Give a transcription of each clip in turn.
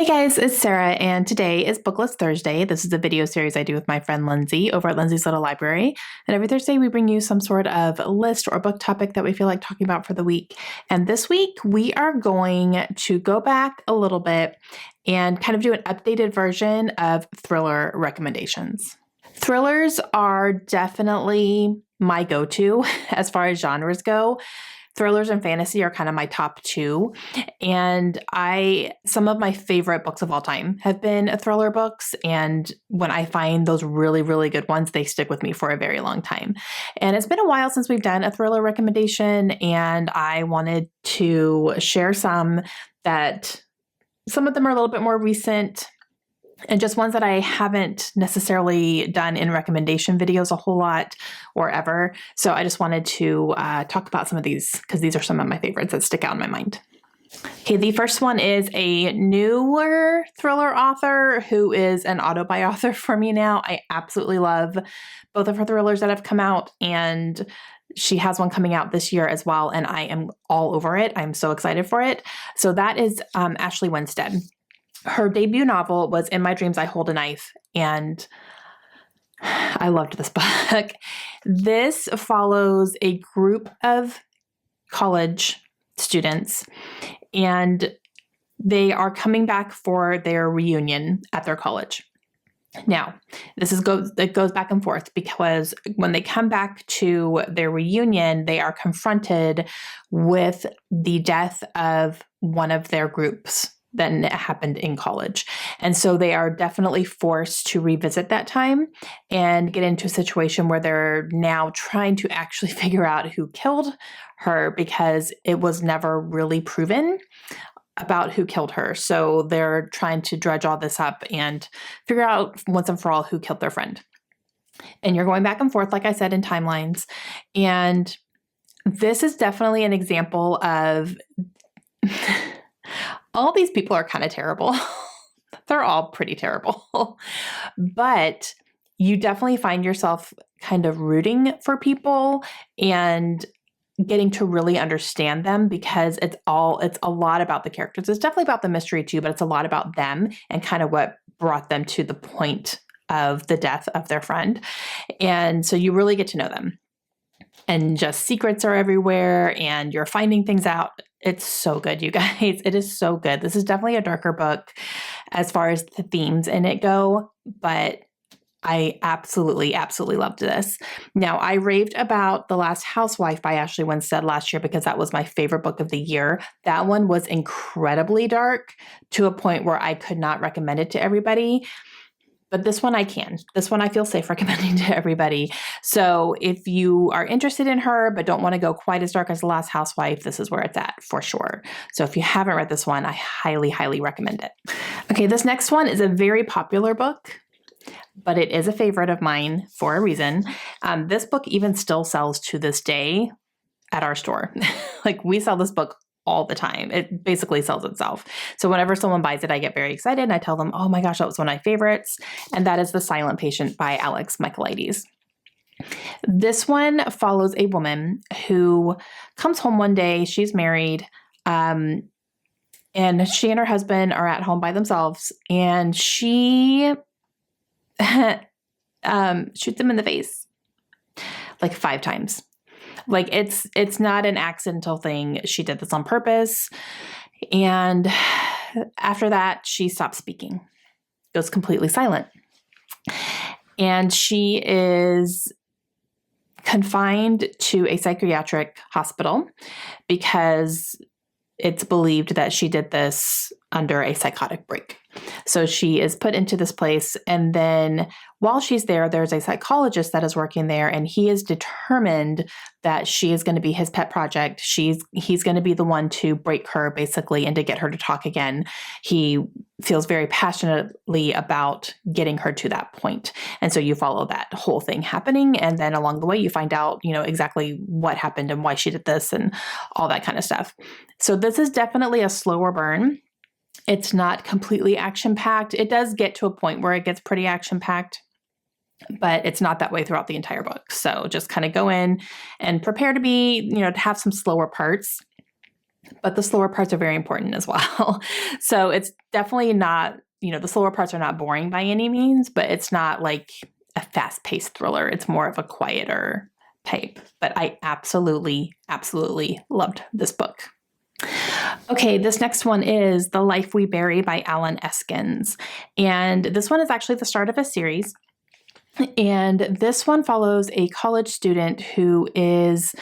Hey guys, it's Sarah, and today is Booklist Thursday. This is a video series I do with my friend Lindsay over at Lindsay's Little Library. And every Thursday we bring you some sort of list or book topic that we feel like talking about for the week. And this week we are going to go back a little bit and kind of do an updated version of thriller recommendations. Thrillers are definitely my go-to as far as genres go. Thrillers and fantasy are kind of my top two. And some of my favorite books of all time have been thriller books. And when I find those really, really good ones, they stick with me for a very long time. And it's been a while since we've done a thriller recommendation. And I wanted to share some of them are a little bit more recent and just ones that I haven't necessarily done in recommendation videos a whole lot or ever. So I just wanted to talk about some of these because these are some of my favorites that stick out in my mind. Okay, the first one is a newer thriller author who is an auto-buy author for me now. I absolutely love both of her thrillers that have come out, and she has one coming out this year as well, and I am all over it. I'm so excited for it. So that is Ashley Winstead. Her debut novel was In My Dreams, I Hold a Knife, and I loved this book. This follows a group of college students, and they are coming back for their reunion at their college. Now, it goes back and forth because when they come back to their reunion, they are confronted with the death of one of their groups that happened in college. And so they are definitely forced to revisit that time and get into a situation where they're now trying to actually figure out who killed her because it was never really proven about who killed her. So they're trying to dredge all this up and figure out once and for all who killed their friend. And you're going back and forth, like I said, in timelines. And this is definitely an example of all these people are kind of terrible. They're all pretty terrible. But you definitely find yourself kind of rooting for people and getting to really understand them because it's a lot about the characters. It's definitely about the mystery too, but it's a lot about them and kind of what brought them to the point of the death of their friend. And so you really get to know them. And just secrets are everywhere and you're finding things out. It's so good, you guys. It is so good. This is definitely a darker book as far as the themes in it go, but I absolutely, absolutely loved this. Now, I raved about The Last Housewife by Ashley Winstead last year because that was my favorite book of the year. That one was incredibly dark to a point where I could not recommend it to everybody. But this one I can. This one I feel safe recommending to everybody. So if you are interested in her but don't want to go quite as dark as The Last Housewife, this is where it's at for sure. So if you haven't read this one, I highly, highly recommend it. Okay, this next one is a very popular book, but it is a favorite of mine for a reason. This book even still sells to this day at our store. Like we sell this book all the time. It basically sells itself. So whenever someone buys it, I get very excited and I tell them, oh my gosh, that was one of my favorites. And that is The Silent Patient by Alex Michaelides. This one follows a woman who comes home one day. She's married, and she and her husband are at home by themselves, and she shoots him in the face like 5 times. Like it's not an accidental thing. She did this on purpose. And after that, she stops speaking, goes completely silent. And she is confined to a psychiatric hospital because it's believed that she did this under a psychotic break. So she is put into this place, and then while she's there, there's a psychologist that is working there, and he is determined that she is going to be his pet project. He's going to be the one to break her, basically, and to get her to talk again. He feels very passionately about getting her to that point. And so you follow that whole thing happening, and then along the way, you find out, exactly what happened and why she did this and all that kind of stuff. So this is definitely a slower burn. It's not completely action-packed. It does get to a point where it gets pretty action-packed, but it's not that way throughout the entire book. So just kind of go in and prepare to be, to have some slower parts. but the slower parts are very important as well. So it's definitely not, the slower parts are not boring by any means, but it's not like a fast-paced thriller. It's more of a quieter type. But I absolutely, absolutely loved this book. Okay, this next one is The Life We Bury by Alan Eskins. And this one is actually the start of a series. And this one follows a college student who is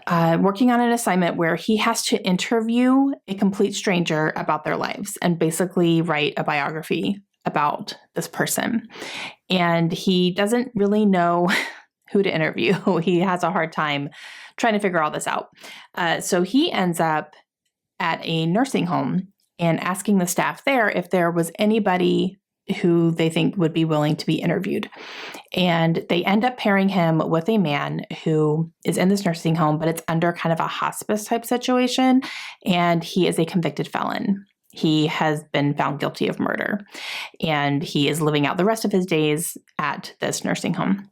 working on an assignment where he has to interview a complete stranger about their lives and basically write a biography about this person. And he doesn't really know who to interview. He has a hard time trying to figure all this out. So he ends up at a nursing home and asking the staff there if there was anybody who they think would be willing to be interviewed. And they end up pairing him with a man who is in this nursing home, but it's under kind of a hospice type situation. And he is a convicted felon. He has been found guilty of murder, and he is living out the rest of his days at this nursing home.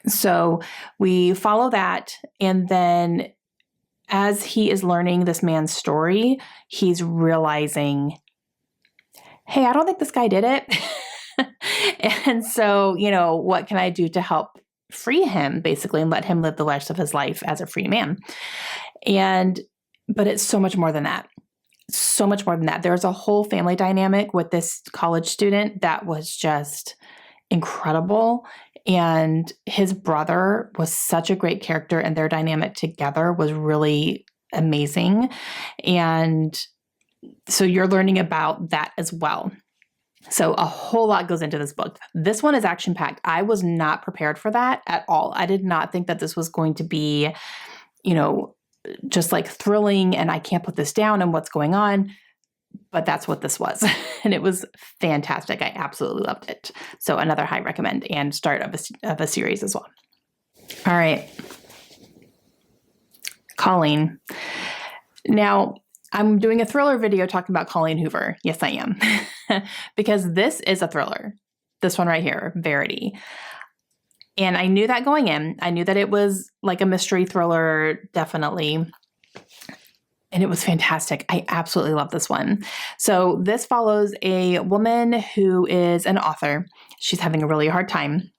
So we follow that. And then as he is learning this man's story, he's realizing, hey, I don't think this guy did it. And so, what can I do to help free him, basically, and let him live the rest of his life as a free man? But it's so much more than that. So much more than that. There's a whole family dynamic with this college student that was just incredible. And his brother was such a great character, and their dynamic together was really amazing. And so you're learning about that as well. So a whole lot goes into this book. This one is action-packed. I was not prepared for that at all. I did not think that this was going to be, just like thrilling and I can't put this down and what's going on. But that's what this was. And it was fantastic. I absolutely loved it. So another high recommend and start of a series as well. All right. Colleen. Now, I'm doing a thriller video talking about Colleen Hoover. Yes, I am. Because this is a thriller. This one right here, Verity. And I knew that going in. I knew that it was like a mystery thriller, definitely. And it was fantastic. I absolutely love this one. So this follows a woman who is an author. She's having a really hard time.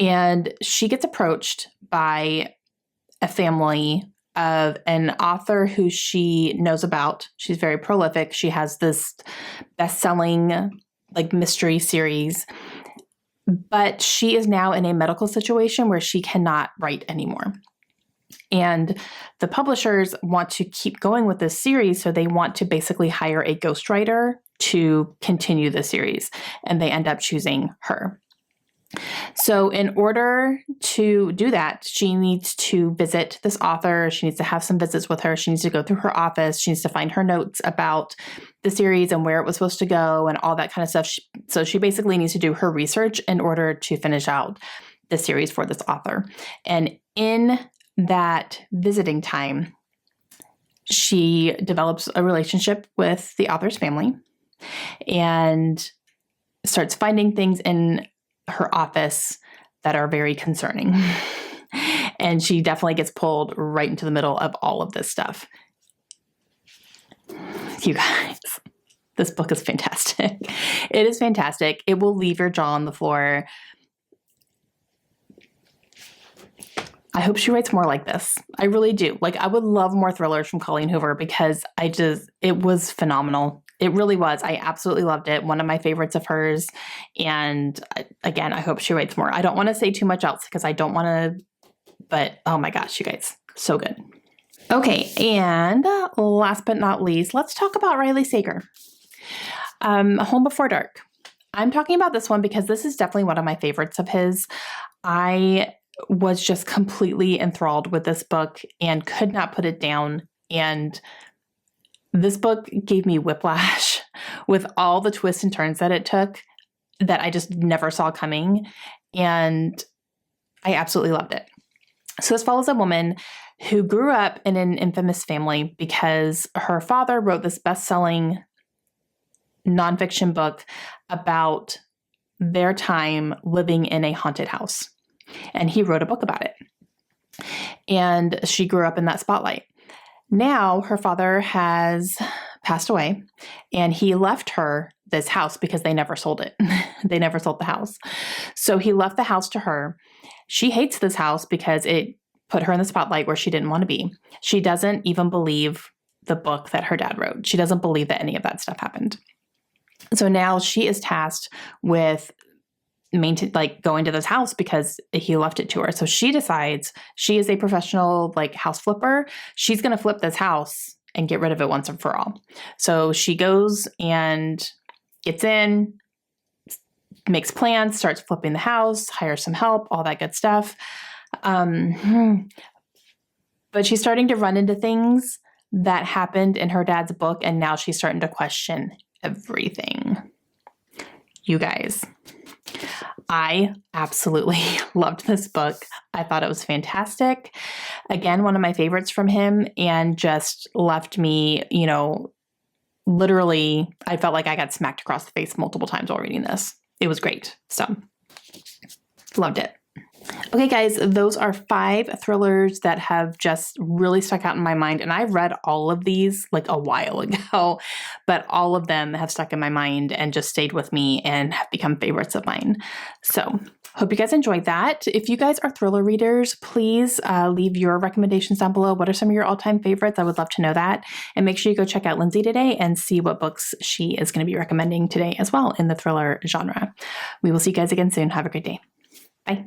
And she gets approached by a family of an author who she knows about. She's very prolific. She has this best-selling mystery series. But she is now in a medical situation where she cannot write anymore. And the publishers want to keep going with this series, so they want to basically hire a ghostwriter to continue the series, and they end up choosing her. So in order to do that, she needs to visit this author. She needs to have some visits with her. She needs to go through her office. She needs to find her notes about the series and where it was supposed to go and all that kind of stuff. So she basically needs to do her research in order to finish out the series for this author. And in that visiting time, she develops a relationship with the author's family and starts finding things in her office that are very concerning. And she definitely gets pulled right into the middle of all of this stuff. You guys, this book is fantastic. It is fantastic. It will leave your jaw on the floor. I hope she writes more like this. I really do. I would love more thrillers from Colleen Hoover because it was phenomenal. It really was. I absolutely loved it. One of my favorites of hers. And again, I hope she writes more. I don't want to say too much else because I don't want to, but oh my gosh, you guys, so good. Okay. And last but not least, let's talk about Riley Sager. Home Before Dark. I'm talking about this one because this is definitely one of my favorites of his. I was just completely enthralled with this book and could not put it down. And this book gave me whiplash with all the twists and turns that it took that I just never saw coming. And I absolutely loved it. So this follows a woman who grew up in an infamous family because her father wrote this best-selling nonfiction book about their time living in a haunted house. And he wrote a book about it. And she grew up in that spotlight. Now her father has passed away, and he left her this house because they never sold it. They never sold the house. So he left the house to her. She hates this house because it put her in the spotlight where she didn't want to be. She doesn't even believe the book that her dad wrote. She doesn't believe that any of that stuff happened. So now she is tasked with going to this house because he left it to her. So she decides she is a professional house flipper. She's going to flip this house and get rid of it once and for all. So she goes and gets in, makes plans, starts flipping the house, hires some help, all that good stuff. But she's starting to run into things that happened in her dad's book, and now she's starting to question everything. You guys, I absolutely loved this book. I thought it was fantastic. Again, one of my favorites from him, and just left me, literally, I felt like I got smacked across the face multiple times while reading this. It was great. So, loved it. Okay, guys, those are 5 thrillers that have just really stuck out in my mind. And I've read all of these a while ago, but all of them have stuck in my mind and just stayed with me and have become favorites of mine. So hope you guys enjoyed that. If you guys are thriller readers, please leave your recommendations down below. What are some of your all-time favorites? I would love to know that. And make sure you go check out Lindsey today and see what books she is going to be recommending today as well in the thriller genre. We will see you guys again soon. Have a great day. Bye.